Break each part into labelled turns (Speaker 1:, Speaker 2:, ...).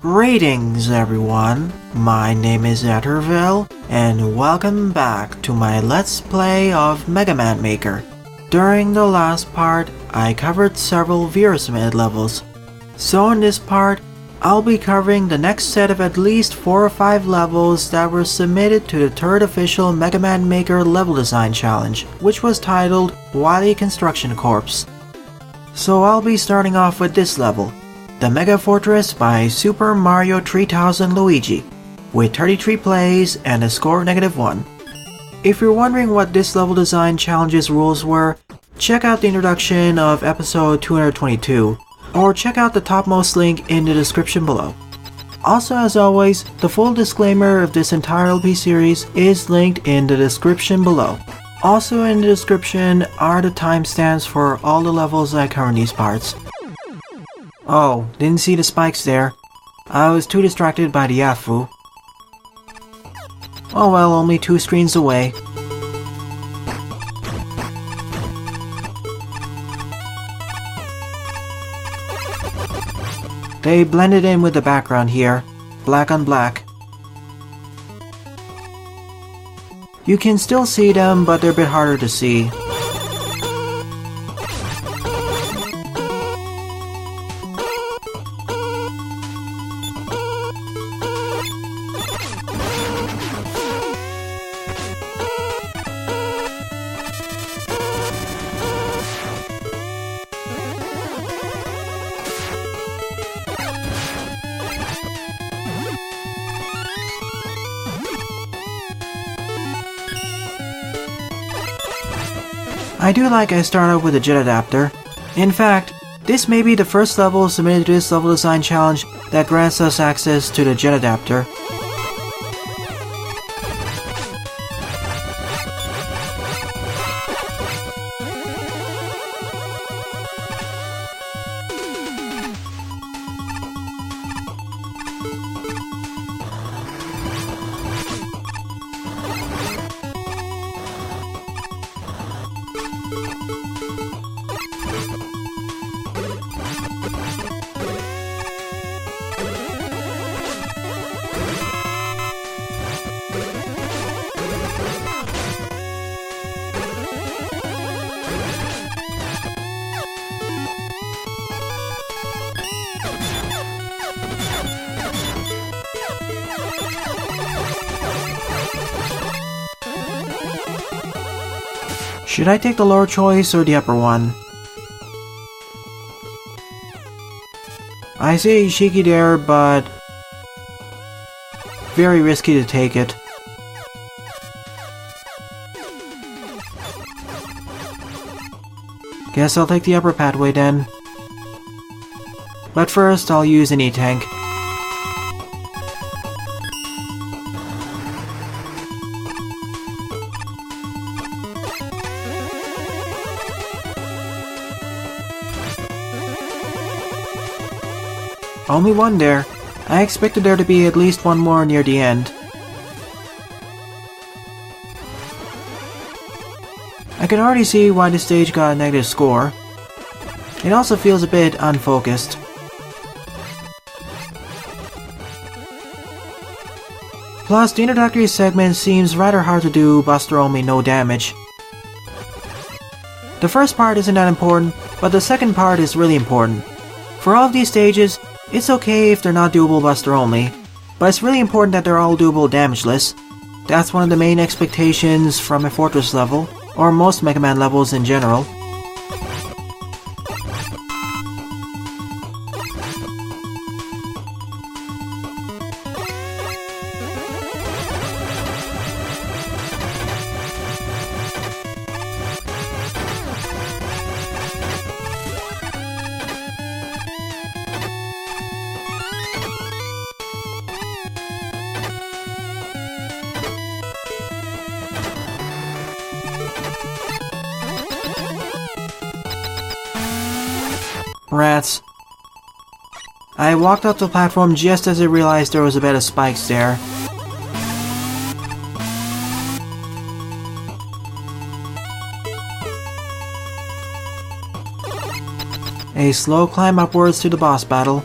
Speaker 1: Greetings everyone, my name is Etterville, and welcome back to my Let's Play of Mega Man Maker. During the last part, I covered several viewer submitted levels. So in this part, I'll be covering the next set of at least 4 or 5 levels that were submitted to the third official Mega Man Maker level design challenge, which was titled Wily Construction Corps. So I'll be starting off with this level, the Mega Fortress by Super Mario 3000 Luigi, with 33 plays and a score of -1. If you're wondering what this level design challenge's rules were, check out the introduction of episode 222, or check out the topmost link in the description below. Also, as always, the full disclaimer of this entire LP series is linked in the description below. Also in the description are the timestamps for all the levels I cover in these parts. Oh, didn't see the spikes there. I was too distracted by the Yafu. Oh well, only 2 screens away. They blended in with the background here, black on black. You can still see them, but they're a bit harder to see. I do like I start out with a jet adapter. In fact, this may be the first level submitted to this level design challenge that grants us access to the jet adapter. Should I take the lower choice or the upper one? I see Shiki there, but very risky to take it. Guess I'll take the upper pathway then. But first I'll use an E-Tank. Only one there. I expected there to be at least one more near the end. I can already see why this stage got a negative score. It also feels a bit unfocused. Plus, the introductory segment seems rather hard to do buster only no damage. The first part isn't that important, but the second part is really important. For all of these stages, it's okay if they're not doable buster only, but it's really important that they're all doable damageless. That's one of the main expectations from a Fortress level, or most Mega Man levels in general. Rats. I walked up the platform just as I realized there was a bed of spikes there. A slow climb upwards to the boss battle.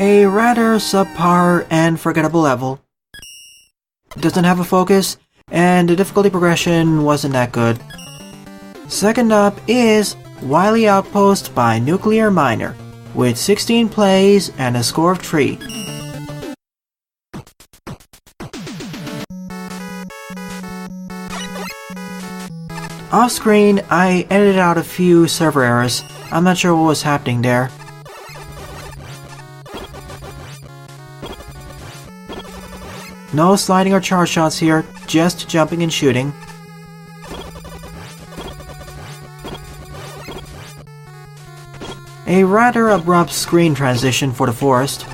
Speaker 1: A rather subpar and forgettable level. Doesn't have a focus, and the difficulty progression wasn't that good. Second up is Wily Outpost by Nuclearminer, with 16 plays and a score of 3. Off screen, I edited out a few server errors. I'm not sure what was happening there. No sliding or charge shots here, just jumping and shooting. A rather abrupt screen transition for the forest.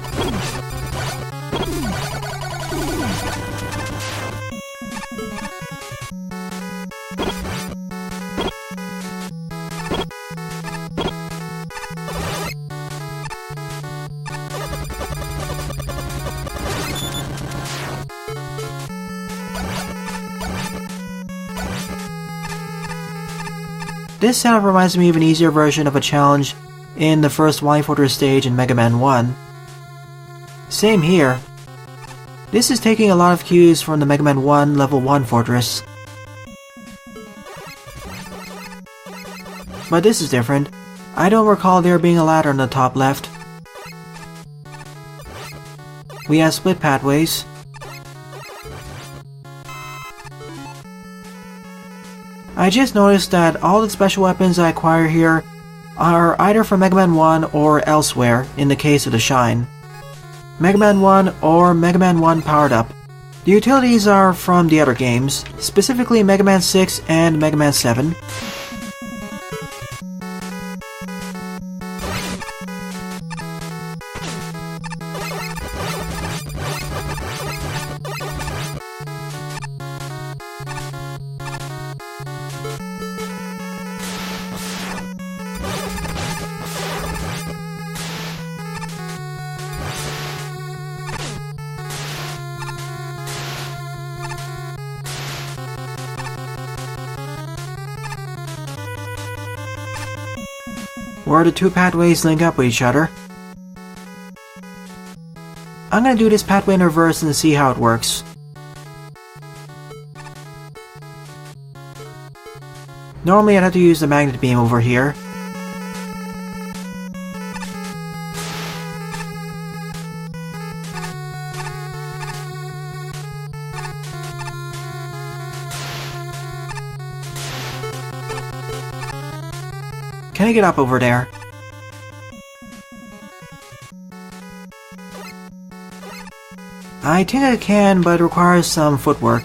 Speaker 1: This setup reminds me of an easier version of a challenge in the first Wily Fortress stage in Mega Man 1. Same here. This is taking a lot of cues from the Mega Man 1 Level 1 Fortress. But this is different. I don't recall there being a ladder on the top left. We have split pathways. I just noticed that all the special weapons I acquire here are either from Mega Man 1 or elsewhere in the case of the Shine. Mega Man 1 or Mega Man 1 Powered Up. The utilities are from the other games, specifically Mega Man 6 and Mega Man 7. Where the two pathways link up with each other. I'm gonna do this pathway in reverse and see how it works. Normally I'd have to use the magnet beam over here. Can I get up over there? I think I can, but it requires some footwork.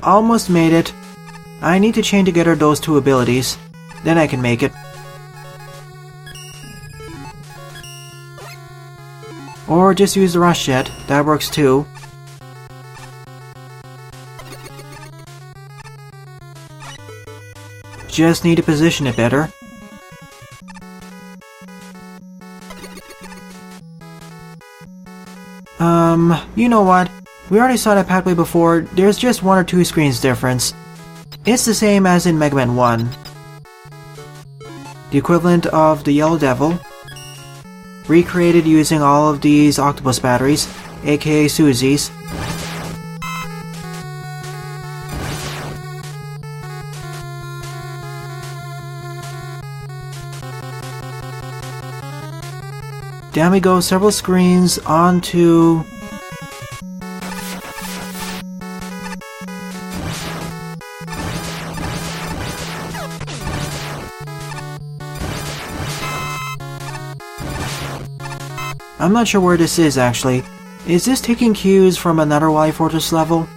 Speaker 1: Almost made it. I need to chain together those two abilities, then I can make it. Or just use the rush jet, that works too. Just need to position it better. You know what? We already saw that pathway before, there's just 1 or 2 screens difference. It's the same as in Mega Man 1. The equivalent of the Yellow Devil. Recreated using all of these octopus batteries, aka Susie's. Down we go several screens onto... I'm not sure where this is actually. Is this taking cues from another Wily Fortress level?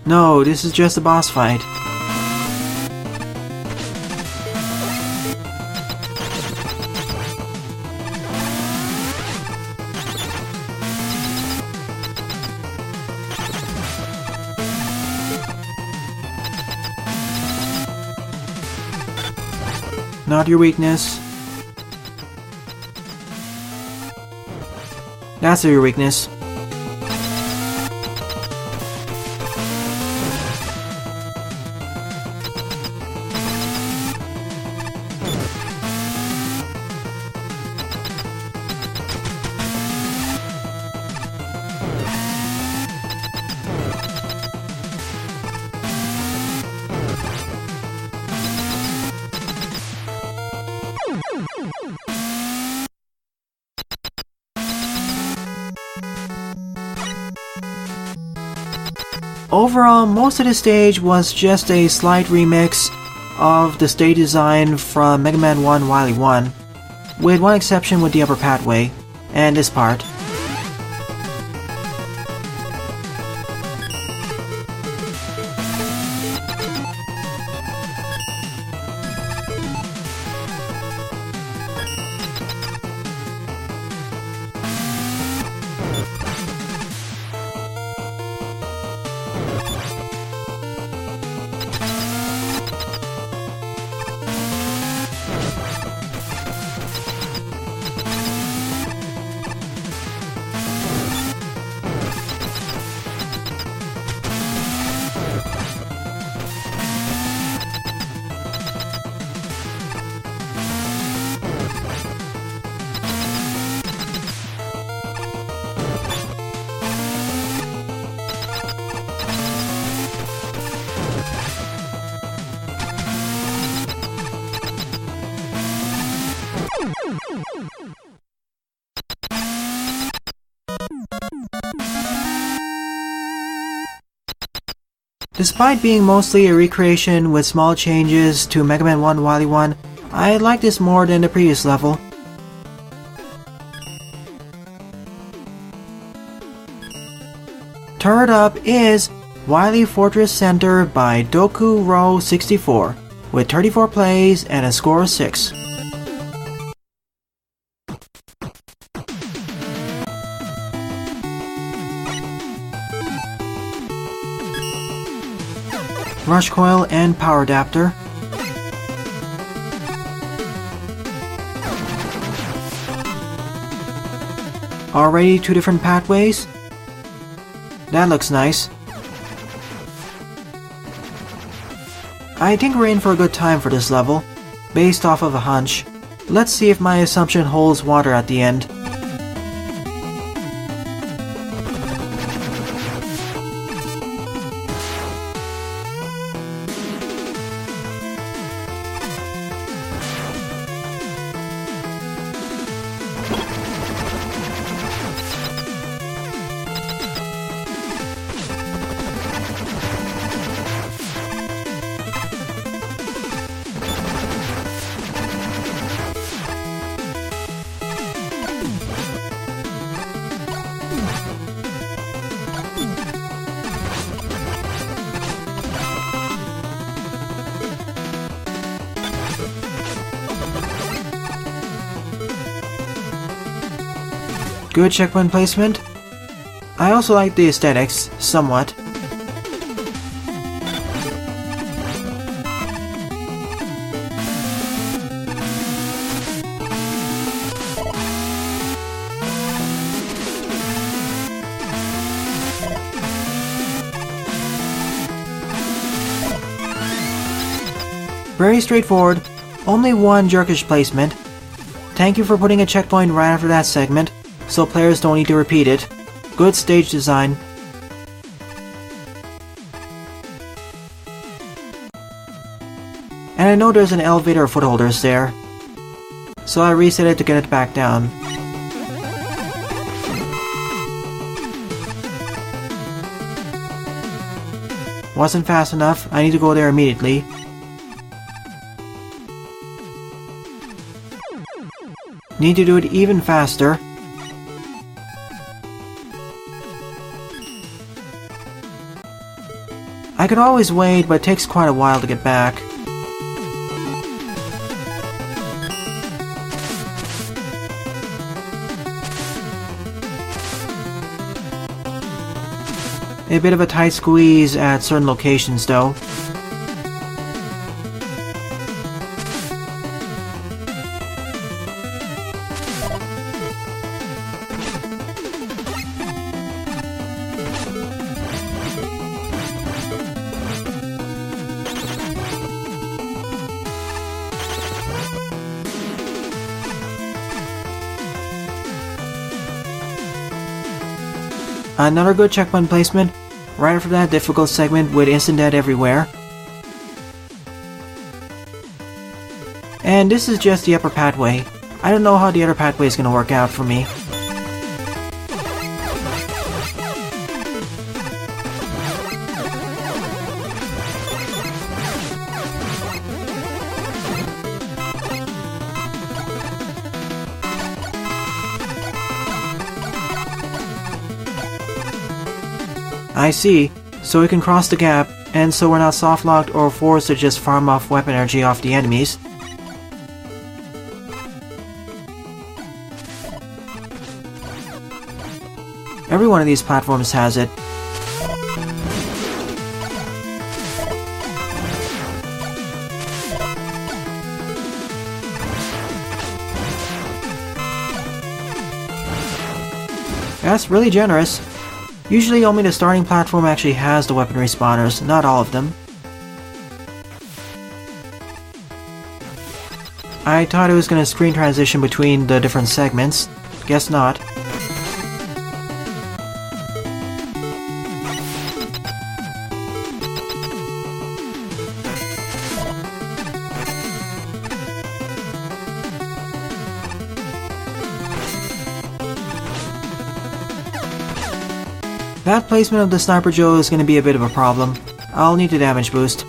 Speaker 1: No, this is just a boss fight. Not your weakness. That's your weakness. Overall, most of the stage was just a slight remix of the stage design from Mega Man 1 Wily 1, with one exception with the upper pathway, and this part. Despite being mostly a recreation with small changes to Mega Man 1 Wily 1, I like this more than the previous level. Third up is Wily Fortress Center by Doku Row 64, with 34 plays and a score of 6. Rush coil and power adapter. Already 2 different pathways. That looks nice. I think we're in for a good time for this level, based off of a hunch. Let's see if my assumption holds water at the end. Good checkpoint placement. I also like the aesthetics, somewhat. Very straightforward, only one jerkish placement. Thank you for putting a checkpoint right after that segment, so players don't need to repeat it. Good stage design. And I know there's an elevator footholders there, so I reset it to get it back down. Wasn't fast enough, I need to go there immediately. Need to do it even faster. I could always wait, but it takes quite a while to get back. A bit of a tight squeeze at certain locations though. Another good checkpoint placement. Right after that difficult segment with instant death everywhere. And this is just the upper pathway. I don't know how the other pathway is gonna work out for me. I see, so we can cross the gap, and so we're not soft-locked or forced to just farm off weapon energy off the enemies. Every one of these platforms has it. That's really generous. Usually only the starting platform actually has the weapon respawners, not all of them. I thought it was gonna screen transition between the different segments. Guess not. That placement of the Sniper Joe is going to be a bit of a problem. I'll need the damage boost.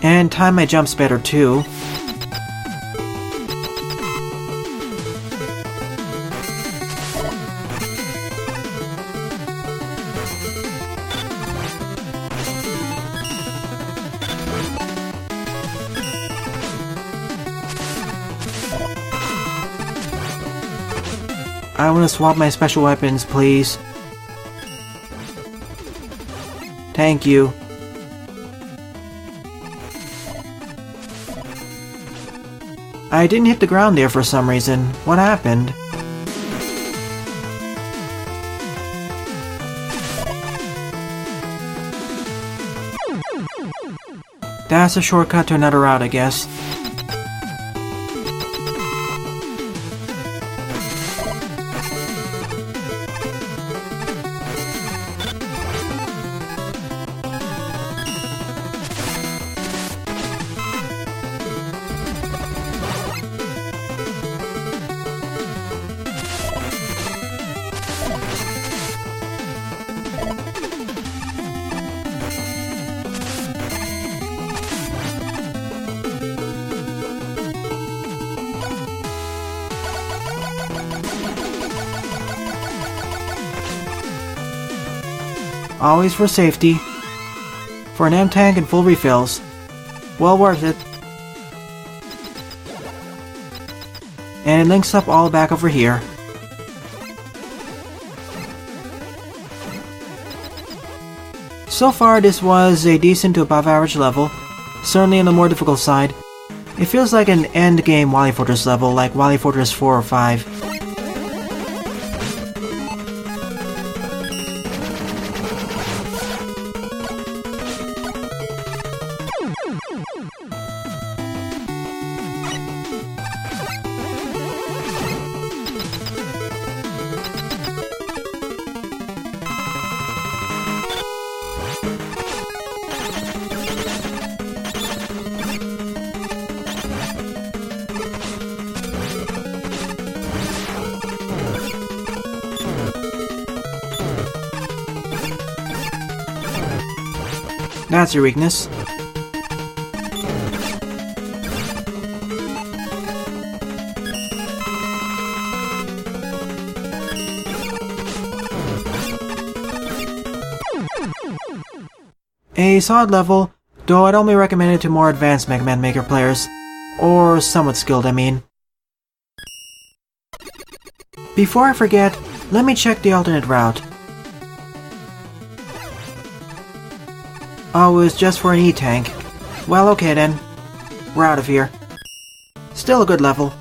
Speaker 1: And time my jumps better too. I want to swap my special weapons, please. Thank you. I didn't hit the ground there for some reason. What happened? That's a shortcut to another route, I guess. Always for safety. For an M-Tank and full refills. Well worth it. And it links up all back over here. So far this was a decent to above average level. Certainly on the more difficult side. It feels like an end game Wily Fortress level, like Wily Fortress 4 or 5. That's your weakness. A solid level, though I'd only recommend it to more advanced Mega Man Maker players. Or somewhat skilled, I mean. Before I forget, let me check the alternate route. Oh, it was just for an E-Tank. Well, okay then. We're out of here. Still a good level.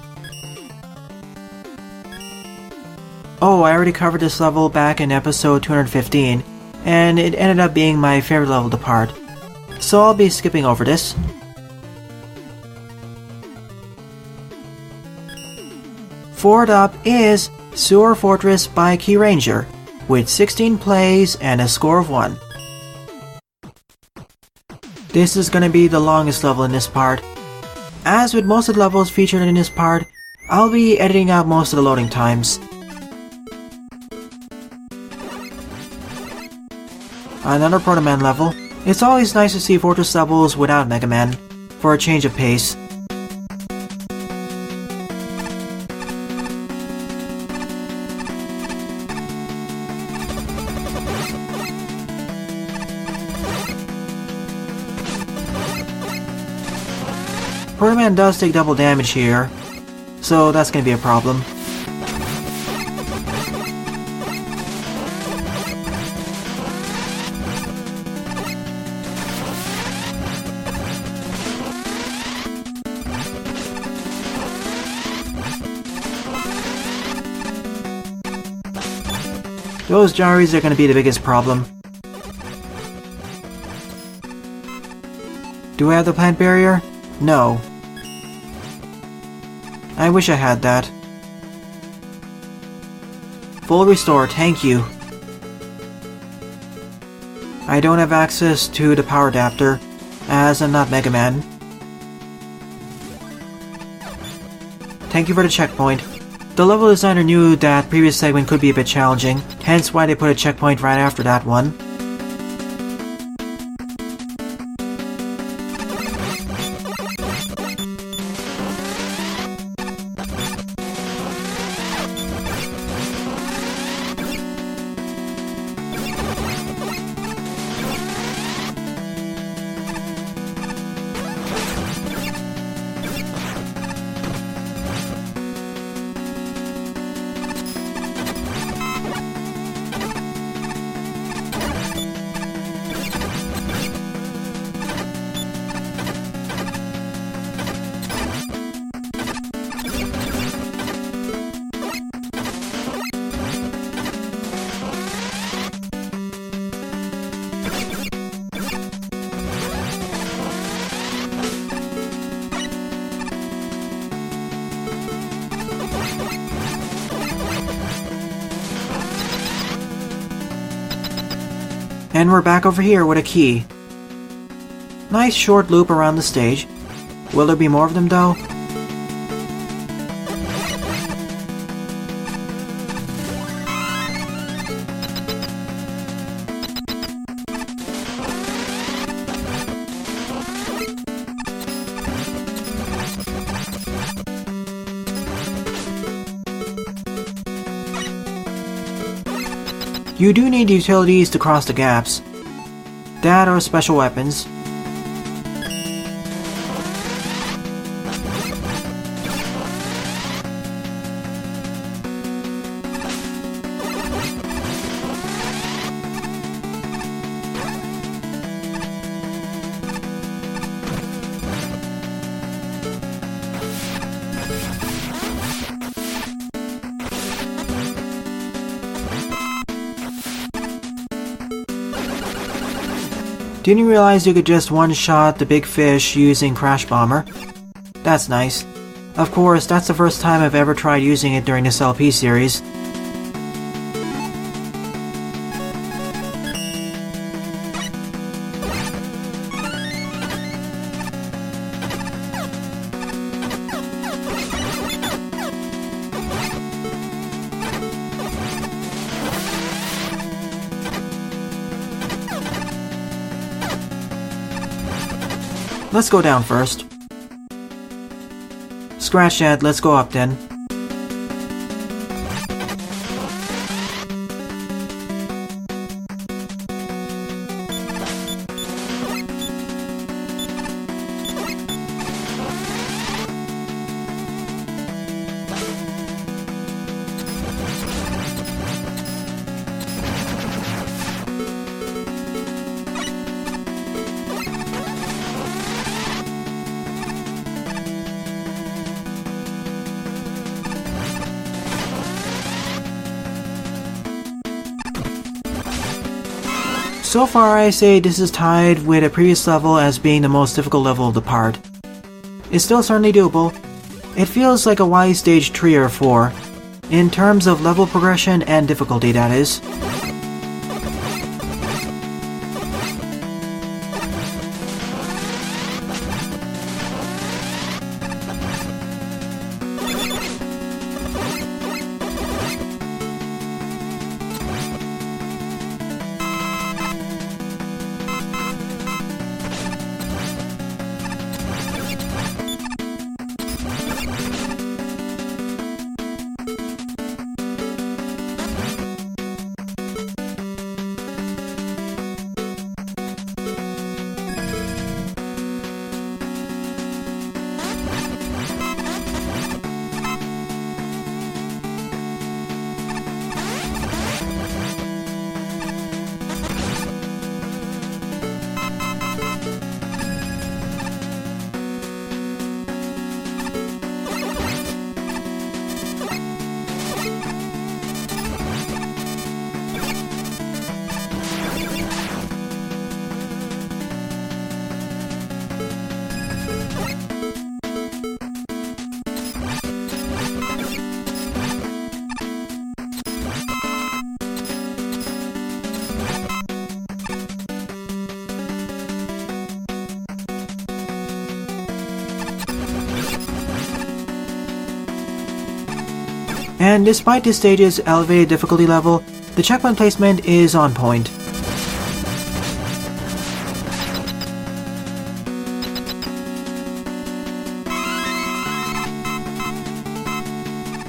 Speaker 1: Oh, I already covered this level back in episode 215, and it ended up being my favorite level to part. So I'll be skipping over this. Fourth up is Sewer Fortress by Kiranger, with 16 plays and a score of 1. This is gonna be the longest level in this part. As with most of the levels featured in this part, I'll be editing out most of the loading times. Another Proto Man level. It's always nice to see Fortress levels without Mega Man, for a change of pace. Proto Man does take double damage here, so that's gonna be a problem. Those gyres are gonna be the biggest problem. Do I have the plant barrier? No. I wish I had that. Full restore, thank you. I don't have access to the power adapter, as I'm not Mega Man. Thank you for the checkpoint. The level designer knew that previous segment could be a bit challenging, hence why they put a checkpoint right after that one. And we're back over here with a key. Nice short loop around the stage. Will there be more of them though? You do need utilities to cross the gaps. That or special weapons. Didn't realize you could just one-shot the big fish using Crash Bomber. That's nice. Of course, that's the first time I've ever tried using it during this LP series. Let's go down first. Scratch that, let's go up then. So far I say this is tied with a previous level as being the most difficult level of the part. It's still certainly doable, It feels like a Wily Stage 3 or 4, in terms of level progression and difficulty, that is. And despite this stage's elevated difficulty level, the checkpoint placement is on point.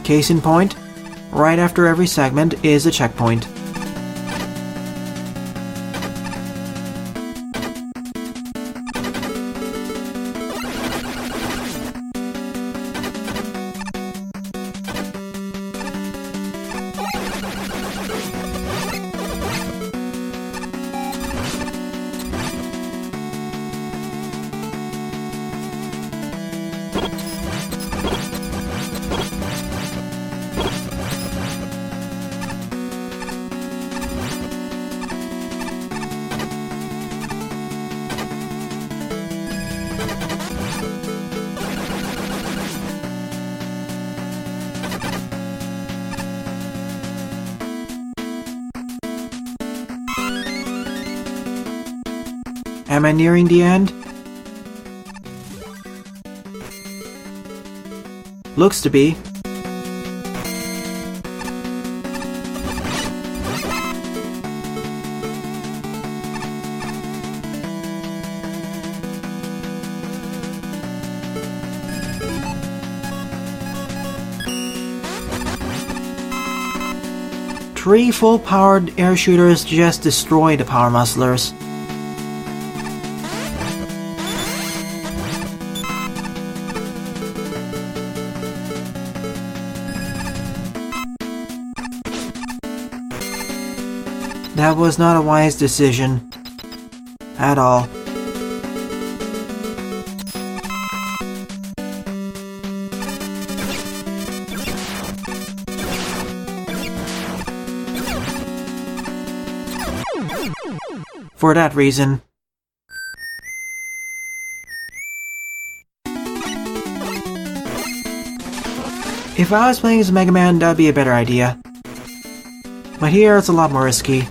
Speaker 1: Case in point, right after every segment is a checkpoint. Am I nearing the end? Looks to be. Three full-powered air shooters just destroy the power musclers. That was not a wise decision. At all. For that reason. If I was playing as Mega Man, that'd be a better idea. But here it's a lot more risky.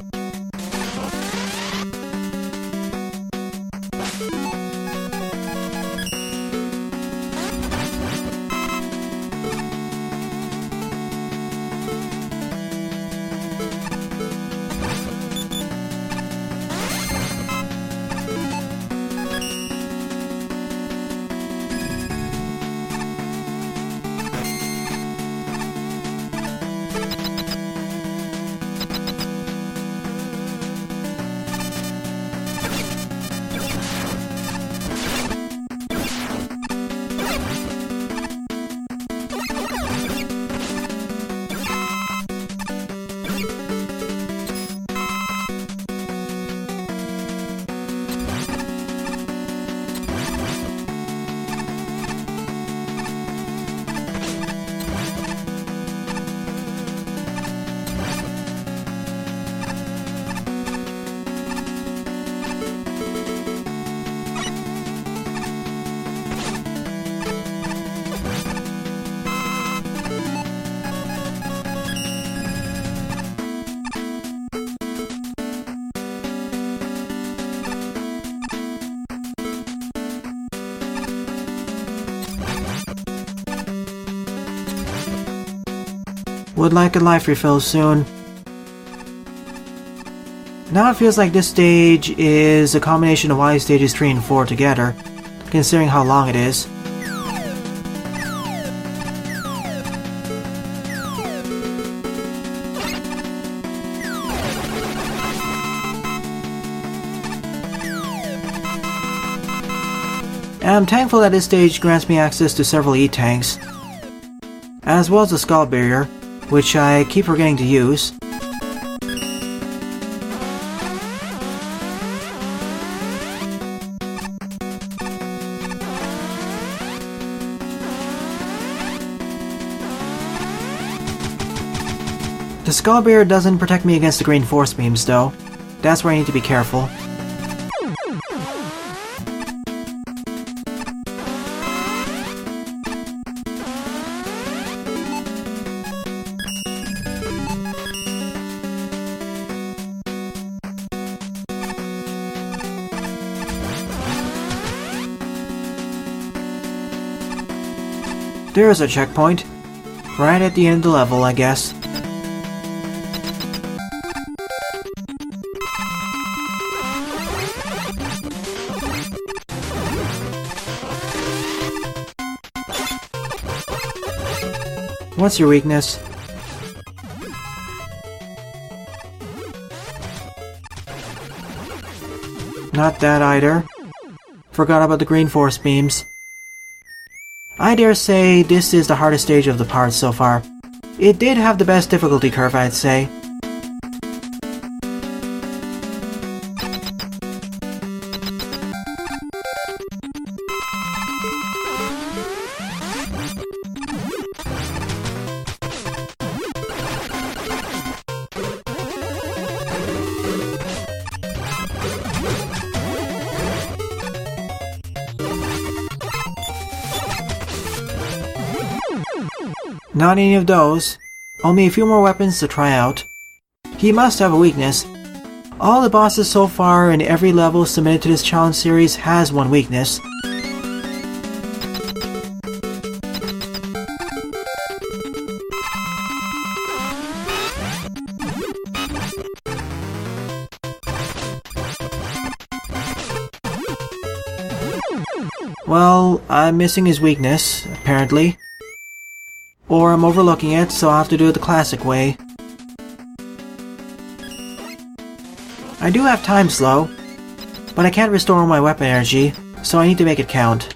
Speaker 1: Would like a life refill soon. Now it feels like this stage is a combination of Wily stages 3 and 4 together, considering how long it is. I'm thankful that this stage grants me access to several E-tanks, as well as the skull barrier, which I keep forgetting to use. The skull barrier doesn't protect me against the green force beams though. That's where I need to be careful. There's a checkpoint. Right at the end of the level, I guess. What's your weakness? Not that either. Forgot about the green force beams. I dare say this is the hardest stage of the parts so far. It did have the best difficulty curve, I'd say. Not any of those. Only a few more weapons to try out. He must have a weakness. All the bosses so far in every level submitted to this challenge series has one weakness. Well, I'm missing his weakness, apparently. Or I'm overlooking it, so I'll have to do it the classic way. I do have time slow, but I can't restore all my weapon energy, so I need to make it count.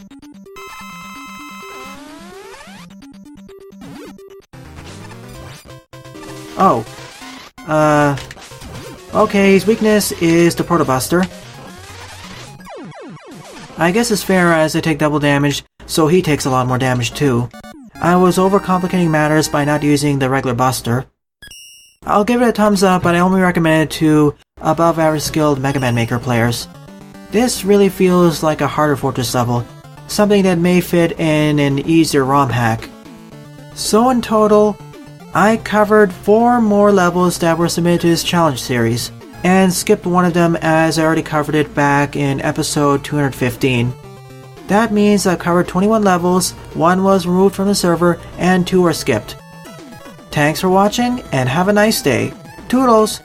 Speaker 1: Oh. Okay, his weakness is the Protobuster. I guess it's fair as I take double damage, so he takes a lot more damage too. I was overcomplicating matters by not using the regular buster. I'll give it a thumbs up, but I only recommend it to above average skilled Mega Man Maker players. This really feels like a harder fortress level, something that may fit in an easier ROM hack. So in total, I covered 4 more levels that were submitted to this challenge series, and skipped one of them as I already covered it back in episode 215. That means I've covered 21 levels, 1 was removed from the server, and 2 are skipped. Thanks for watching, and have a nice day. Toodles!